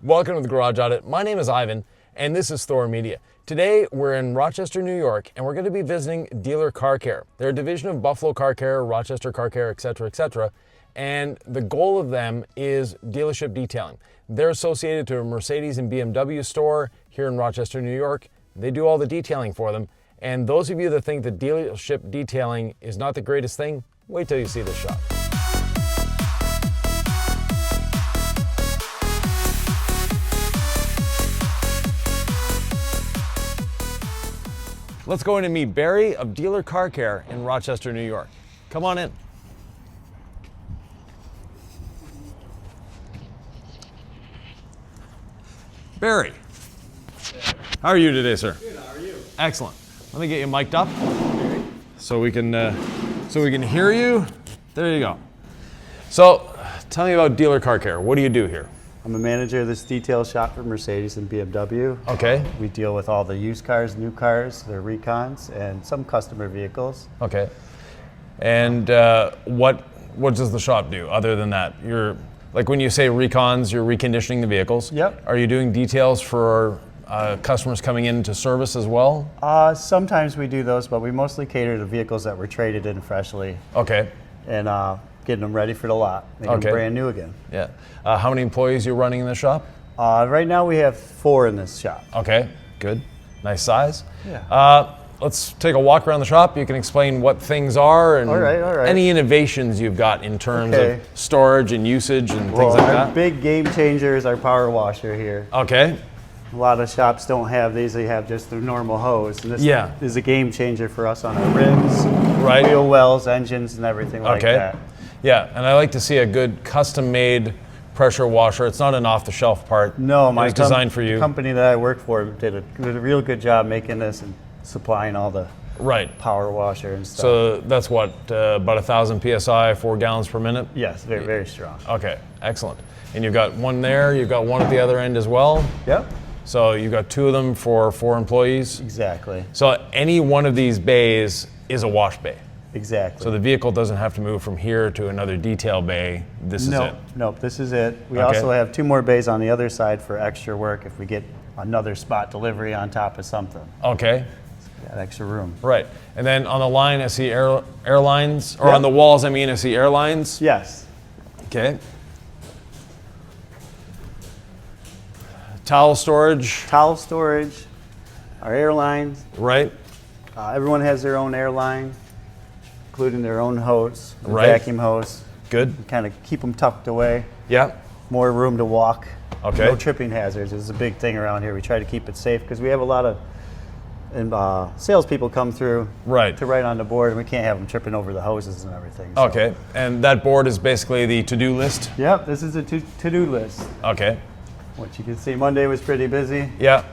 Welcome to the Garage Audit. My name is Yvan, and this is Thor Media. Today, we're in Rochester, New York, and we're going to be visiting Dealer Car Care. They're a division of Buffalo Car Care, Rochester Car Care, etc., etc., and the goal of them is dealership detailing. They're associated to a Mercedes and BMW store here in Rochester, New York. They do all the detailing for them, and those of you that think that dealership detailing is not the greatest thing, wait till you see this shop. Let's go in and meet Barry of Dealer Car Care in Rochester, New York. Come on in. Barry, how are you today, sir? Good, how are you? Excellent. Let me get you mic'd up so we can hear you. There you go. So, tell me about Dealer Car Care. What do you do here? I'm a manager of this detail shop for Mercedes and BMW. Okay. We deal with all the used cars, new cars, their recons, and some customer vehicles. Okay. And what does the shop do other than that? You're like when you say recons, you're reconditioning the vehicles. Yep. Are you doing details for customers coming into service as well? Sometimes we do those, but we mostly cater to vehicles that were traded in freshly. Okay. And getting them ready for the lot, making them brand new again. Yeah. How many employees are you running in the shop? Right now we have 4 in this shop. Okay, good. Nice size. Yeah. Let's take a walk around the shop. You can explain what things are and All right. any innovations you've got in terms of storage and usage and things like our that. big game changer is our power washer here. Okay. A lot of shops don't have these, they have just the normal hose. And this is a game changer for us on our rims, wheel wells, engines, and everything like that. Yeah, and I like to see a good custom-made pressure washer. It's not an off-the-shelf part. No, my designed for you. The company that I work for did a real good job making this and supplying all the power washer and stuff. So that's what, about 1,000 PSI, 4 gallons per minute? Yes, very, very strong. Okay, excellent. And you've got one there, you've got one at the other end as well? Yep. So you've got 2 of them for 4 employees? Exactly. So any one of these bays is a wash bay? Exactly. So the vehicle doesn't have to move from here to another detail bay. This is it? Nope, this is it. We also have 2 more bays on the other side for extra work if we get another spot delivery on top of something. Okay. Got extra room. Right. And then on the line, I see airlines, or on the walls, I see airlines. Yes. Okay. Towel storage. Towel storage, our airlines. Right. Everyone has their own airline, including their own hose, vacuum hose. Good. Kind of keep them tucked away. Yeah. More room to walk. Okay. No tripping hazards. This is a big thing around here. We try to keep it safe because we have a lot of salespeople come through to write on the board, and we can't have them tripping over the hoses and everything. So. Okay. And that board is basically the to-do list? Yep. This is a to-do list. Okay. What you can see, Monday was pretty busy. Yeah.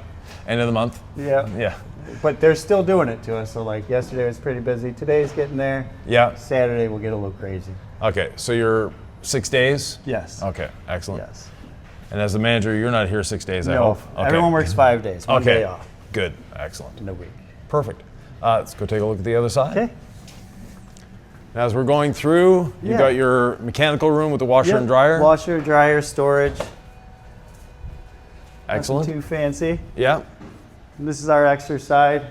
End of the month? Yeah. Yeah. But they're still doing it to us. So like yesterday was pretty busy. Today's getting there. Yeah. Saturday we'll get a little crazy. Okay. So you're 6 days? Yes. Okay. Excellent. Yes. And as the manager, you're not here 6 days, I hope? No. Everyone works 5 days. One day off. Good. Excellent. In a week. Perfect. Let's go take a look at the other side. Okay. Now, as we're going through, you've got your mechanical room with the washer and dryer. Washer, dryer, storage. Excellent. Nothing too fancy. Yeah. And this is our extra side.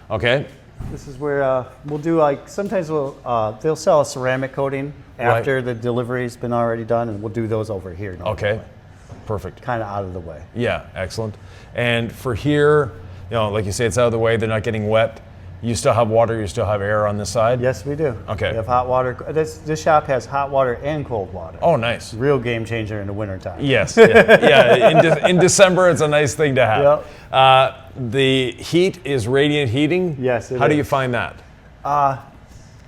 Okay. This is where we'll do sometimes they'll sell a ceramic coating after the delivery's been already done, and we'll do those over here. Okay. Perfect. Kind of out of the way. Yeah. Excellent. And for here, like you say, it's out of the way. They're not getting wet. You still have water. You still have air on this side. Yes, we do. Okay. We have hot water. This shop has hot water and cold water. Oh, nice. Real game changer in the wintertime. Yes. Yeah. In December, it's a nice thing to have. Yep. The heat is radiant heating. Yes. How do you find that?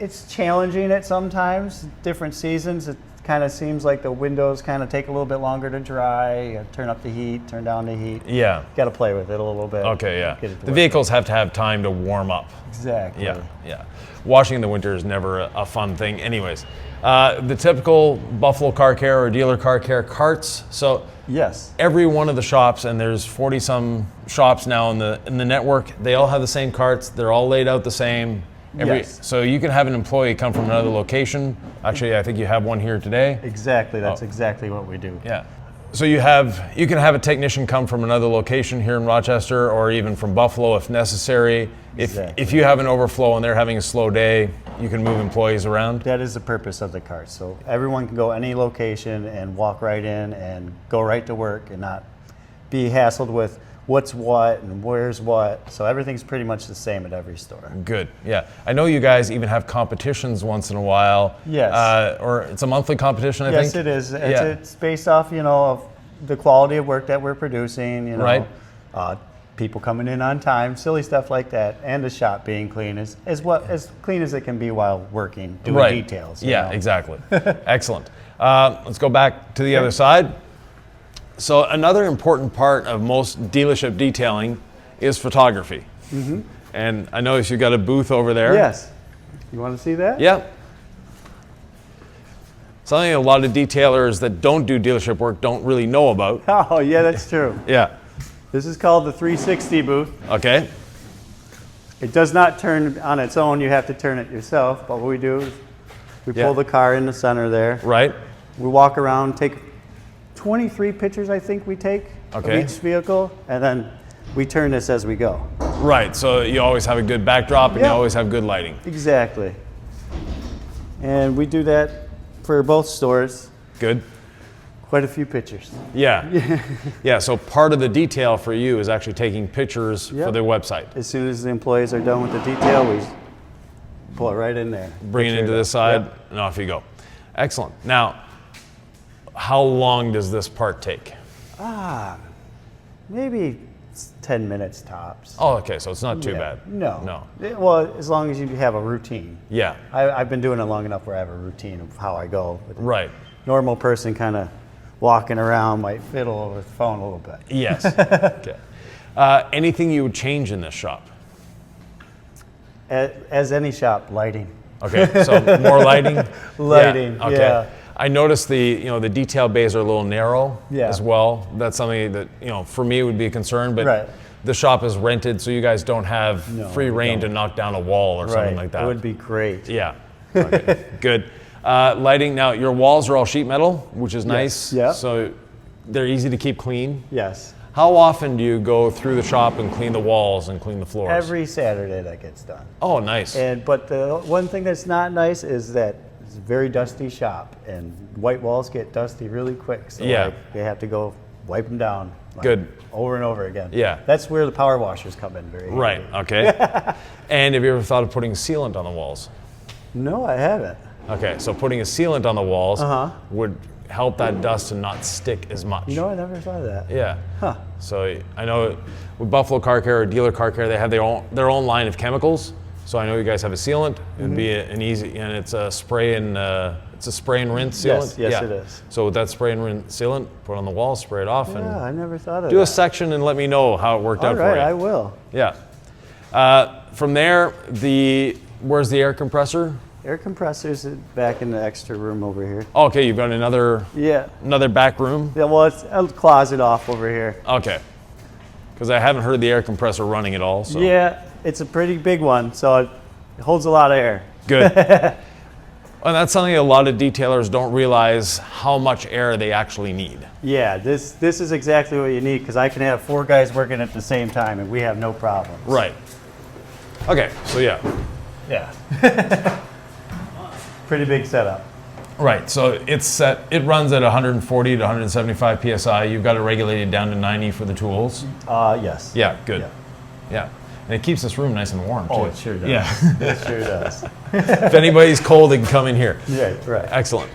It's challenging at sometimes. Different seasons, it kind of seems like the windows kind of take a little bit longer to dry. You gotta turn up the heat, turn down the heat. Yeah. Got to play with it a little bit. Okay, yeah. The vehicles have to have time to warm up. Exactly. Yeah. Washing in the winter is never a fun thing anyways. The typical Buffalo Car Care or Dealer Car Care carts. So yes, every one of the shops, and there's 40 some shops now in the network, they all have the same carts. They're all laid out the same. So you can have an employee come from another location. Actually, I think you have one here today. Exactly. That's exactly what we do. Yeah. So you can have a technician come from another location here in Rochester, or even from Buffalo if necessary. If you have an overflow and they're having a slow day, you can move employees around. That is the purpose of the cart. So everyone can go any location and walk right in and go right to work and not be hassled with what's what and where's what. So everything's pretty much the same at every store. Good. Yeah. I know you guys even have competitions once in a while. Yes. Or it's a monthly competition, I think? Yes, it is. It's based off, of the quality of work that we're producing, Right. People coming in on time, silly stuff like that, and the shop being clean as clean as it can be while working, doing details. Yeah, exactly. Excellent. Let's go back to the other side. So another important part of most dealership detailing is photography. Mm-hmm. And I notice you've got a booth over there. Yes. You want to see that? Yeah. Something a lot of detailers that don't do dealership work don't really know about. Oh, yeah, that's true. Yeah. This is called the 360 booth. Okay. It does not turn on its own. You have to turn it yourself. But what we do is we pull the car in the center there. Right. We walk around, take 23 pictures, I think we take, of each vehicle, and then we turn this as we go. Right. So you always have a good backdrop and you always have good lighting. Exactly. And we do that for both stores. Good. Quite a few pictures. Yeah. Yeah, so part of the detail for you is actually taking pictures for their website. As soon as the employees are done with the detail, we pull it right in there. Bring it into this side, and off you go. Excellent. Now, how long does this part take? Maybe 10 minutes tops. Oh, okay, so it's not too bad. No. Well, as long as you have a routine. Yeah. I've been doing it long enough where I have a routine of how I go. Right. Normal person kind of walking around might fiddle over the phone a little bit. Yes. Okay. Anything you would change in this shop? As any shop, lighting. Okay, so more lighting? Lighting, yeah. Okay. I noticed the detail bays are a little narrow as well. That's something that, for me would be a concern, but the shop is rented, so you guys don't have free reign to knock down a wall or something like that. It would be great. Yeah. Okay. Good. Lighting, now your walls are all sheet metal, which is nice. Yeah. So they're easy to keep clean. Yes. How often do you go through the shop and clean the walls and clean the floors? Every Saturday that gets done. Oh, nice. But the one thing that's not nice is that it's a very dusty shop, and white walls get dusty really quick. So they have to go wipe them down. Good. Over and over again. Yeah. That's where the power washers come in very Right, handy. okay. And have you ever thought of putting sealant on the walls? No, I haven't. Okay, so putting a sealant on the walls would help that dust to not stick as much. I never thought of that. Yeah. Huh. So I know with Buffalo Car Care or Dealer Car Care, they have their own line of chemicals. So I know you guys have a sealant. It would be an easy, and it's a spray and rinse sealant. Yes, it is. So with that spray and rinse sealant, put it on the wall, spray it off, and I never thought of do that. a section and let me know how it worked out for you. All right, I will. Yeah. From there, where's the air compressor? Air compressor's back in the extra room over here. Oh, okay, you've got another back room? Yeah, well, it's a closet off over here. Okay. Because I haven't heard the air compressor running at all. So. Yeah, it's a pretty big one, so it holds a lot of air. Good. And that's something a lot of detailers don't realize how much air they actually need. Yeah, this is exactly what you need, because I can have 4 guys working at the same time, and we have no problems. Right. Okay, so yeah. Pretty big setup. Right, so it's set, it runs at 140 to 175 PSI. You've got it regulated down to 90 for the tools. Yes. Yeah, good. Yeah. And it keeps this room nice and warm, too. Oh, it sure does. Yeah. It sure does. If anybody's cold, they can come in here. Yeah, right. Excellent.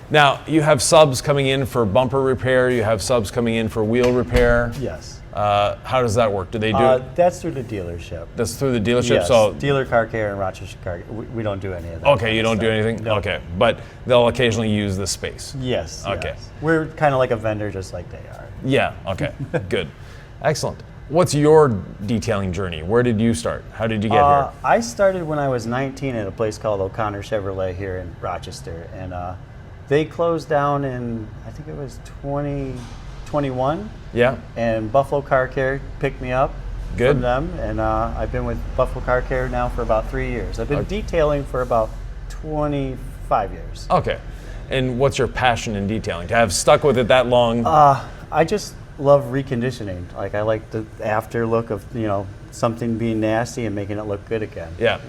Now, you have subs coming in for bumper repair. You have subs coming in for wheel repair. Yes. How does that work? Do they do That's through the dealership. That's through the dealership? Yes, So Dealer Car Care and Rochester Car Care. We don't do any of that. Okay, you don't do anything? No. Okay, but they'll occasionally use this space? Yes. Okay. Yes. We're kind of like a vendor just like they are. Yeah, okay, good. Excellent. What's your detailing journey? Where did you start? How did you get here? I started when I was 19 at a place called O'Connor Chevrolet here in Rochester, and they closed down in, I think it was 2021. Yeah. And Buffalo Car Care picked me up from them, and I've been with Buffalo Car Care now for about 3 years. I've been detailing for about 25 years. Okay. And what's your passion in detailing? To have stuck with it that long? I just love reconditioning. Like I like the after look of something being nasty and making it look good again. Yeah.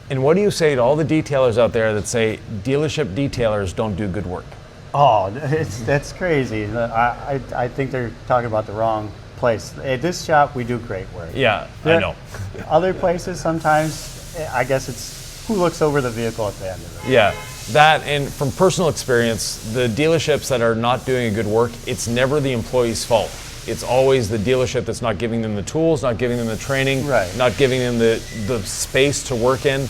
And what do you say to all the detailers out there that say dealership detailers don't do good work? Oh, that's crazy. I think they're talking about the wrong place. At this shop, we do great work. Yeah, I know. Other places, sometimes, I guess it's who looks over the vehicle at the end of it. Yeah, that, and from personal experience, the dealerships that are not doing a good work, it's never the employee's fault. It's always the dealership that's not giving them the tools, not giving them the training, right. Not giving them the space to work in.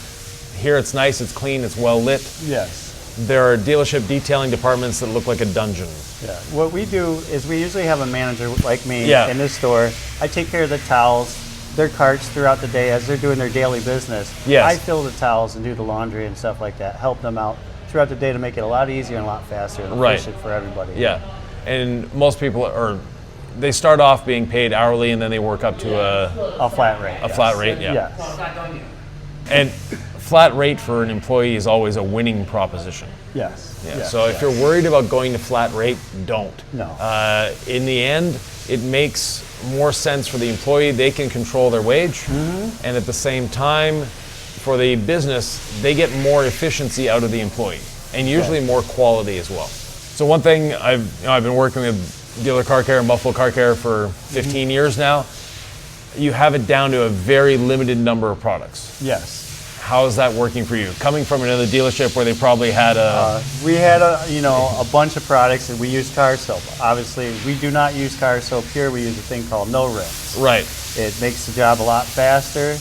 Here it's nice, it's clean, it's well lit. Yes. There are dealership detailing departments that look like a dungeon. Yeah. What we do is we usually have a manager like me Yeah. in this store. I take care of the towels, their carts throughout the day as they're doing their daily business. Yes. I fill the towels and do the laundry and stuff like that, help them out throughout the day to make it a lot easier and a lot faster and Right. efficient for everybody. Yeah, and most people they start off being paid hourly and then they work up to A flat rate. a flat rate, yeah. Yes. And flat rate for an employee is always a winning proposition. Yes. Yeah. Yes. So if you're worried about going to flat rate, don't. No. In the end, it makes more sense for the employee. They can control their wage, and at the same time, for the business, they get more efficiency out of the employee, and usually more quality as well. So one thing I've been working with Dealer Car Care and Buffalo Car Care for 15 years now. You have it down to a very limited number of products. Yes. How is that working for you? Coming from another dealership where they probably had we had a bunch of products, and we use car soap. Obviously, we do not use car soap here. We use a thing called no rinse. right. It makes the job a lot faster.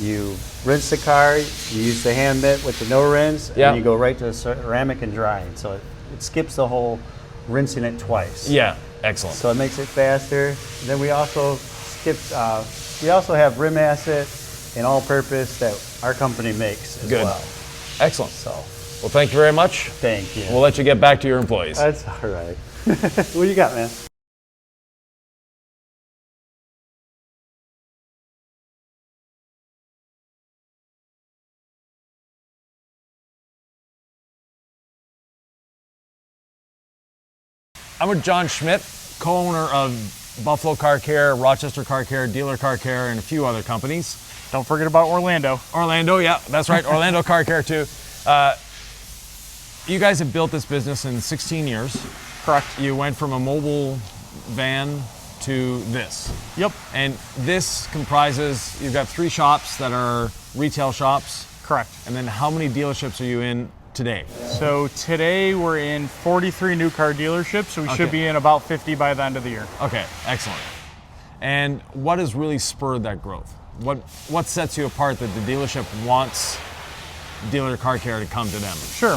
You rinse the car, you use the hand mitt with the no rinse, Yeah. and you go right to the ceramic and drying. So it skips the whole rinsing it twice. Yeah, excellent. So it makes it faster. And then we also have rim acid and all-purpose that our company makes as Good. well. Excellent. So Well, thank you very much. thank you. We'll let you get back to your employees. That's all right. What do you got, man? I'm with John Schmidt, co-owner of Buffalo Car Care, Rochester Car Care, Dealer Car Care, and a few other companies. Don't forget about Orlando. Orlando, yeah, that's right. Orlando Car Care too. You guys have built this business in 16 years. Correct. You went from a mobile van to this. Yep. And this comprises, you've got 3 shops that are retail shops. Correct. And then how many dealerships are you in today? So today we're in 43 new car dealerships, so we Okay. should be in about 50 by the end of the year. Okay, excellent. And what has really spurred that growth? What sets you apart that the dealership wants Dealer Car Care to come to them? Sure.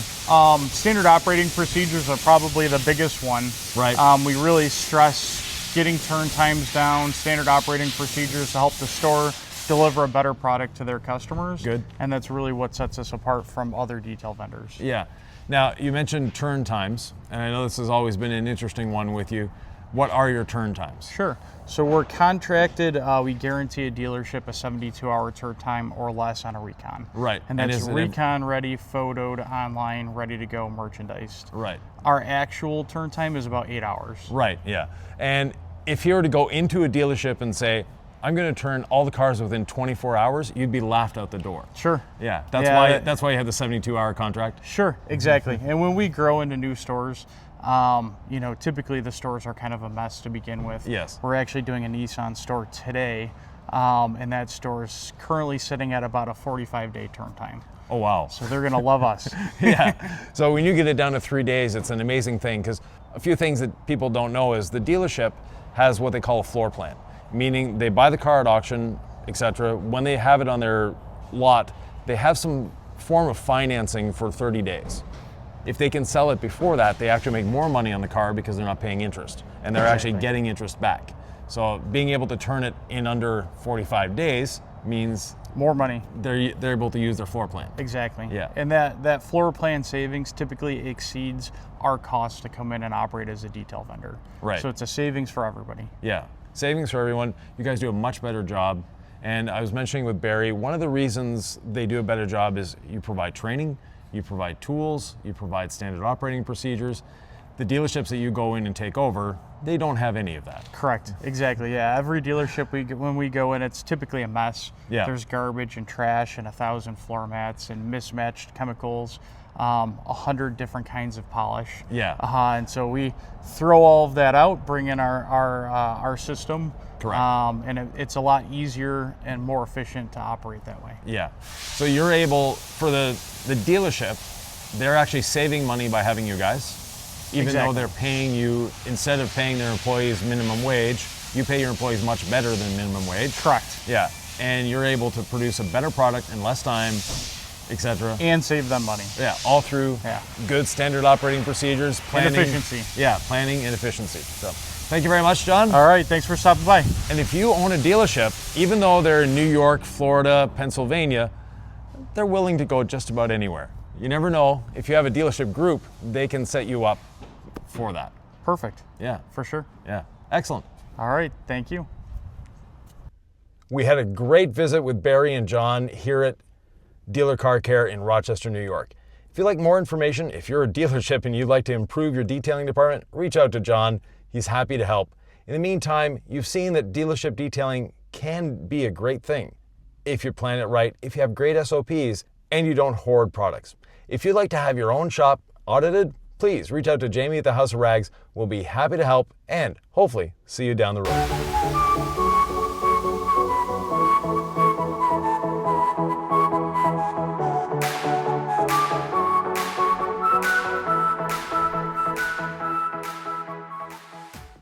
Standard operating procedures are probably the biggest one. Right. We really stress getting turn times down, standard operating procedures to help the store deliver a better product to their customers. Good. And that's really what sets us apart from other detail vendors. Yeah. Now, you mentioned turn times, and I know this has always been an interesting one with you. What are your turn times? Sure. So we're contracted, we guarantee a dealership a 72-hour turn time or less on a recon. Right. And that's is it recon ready, photoed, online, ready to go, merchandised. Right. Our actual turn time is about 8 hours. Right, yeah. And if you were to go into a dealership and say, I'm going to turn all the cars within 24 hours, you'd be laughed out the door. Sure. Yeah, Yeah. that's why you have the 72-hour contract. Sure, exactly. And when we grow into new stores, typically the stores are kind of a mess to begin with. Yes. We're actually doing a Nissan store today, and that store is currently sitting at about a 45-day turn time. Oh, wow. So they're going to love us. Yeah. So when you get it down to 3 days, it's an amazing thing, because a few things that people don't know is the dealership has what they call a floor plan, meaning they buy the car at auction, etc. When they have it on their lot, they have some form of financing for 30 days. If they can sell it before that, they actually make more money on the car because they're not paying interest, and they're actually getting interest back. So being able to turn it in under 45 days means More money. they're able to use their floor plan. Exactly. Yeah. And that floor plan savings typically exceeds our cost to come in and operate as a detail vendor. Right. So it's a savings for everybody. Yeah, savings for everyone. You guys do a much better job. And I was mentioning with Barry, one of the reasons they do a better job is you provide training, you provide tools, you provide standard operating procedures. The dealerships that you go in and take over, they don't have any of that. Correct. Exactly. Yeah. Every dealership when we go in, it's typically a mess. Yeah. There's garbage and trash and 1,000 floor mats and mismatched chemicals, 100 different kinds of polish. Yeah. And so we throw all of that out, bring in our system. Correct. And it's a lot easier and more efficient to operate that way. Yeah. So you're able, for the dealership, they're actually saving money by having you guys. Even though Exactly. they're paying you, instead of paying their employees minimum wage, you pay your employees much better than minimum wage. Correct. Yeah. And you're able to produce a better product in less time, etc. And save them money. Yeah, all through good standard operating procedures, planning. And efficiency. Yeah, planning and efficiency. So thank you very much, John. All right. Thanks for stopping by. And if you own a dealership, even though they're in New York, Florida, Pennsylvania, they're willing to go just about anywhere. You never know. If you have a dealership group, they can set you up for that. Perfect. Yeah, For sure. yeah. Excellent. All right. Thank you. We had a great visit with Barry and John here at Dealer Car Care in Rochester, New York. If you'd like more information, if you're a dealership and you'd like to improve your detailing department, reach out to John. He's happy to help. In the meantime, you've seen that dealership detailing can be a great thing if you plan it right, if you have great SOPs, and you don't hoard products. If you'd like to have your own shop audited, please reach out to Jamie at the House of Rags. We'll be happy to help and hopefully see you down the road.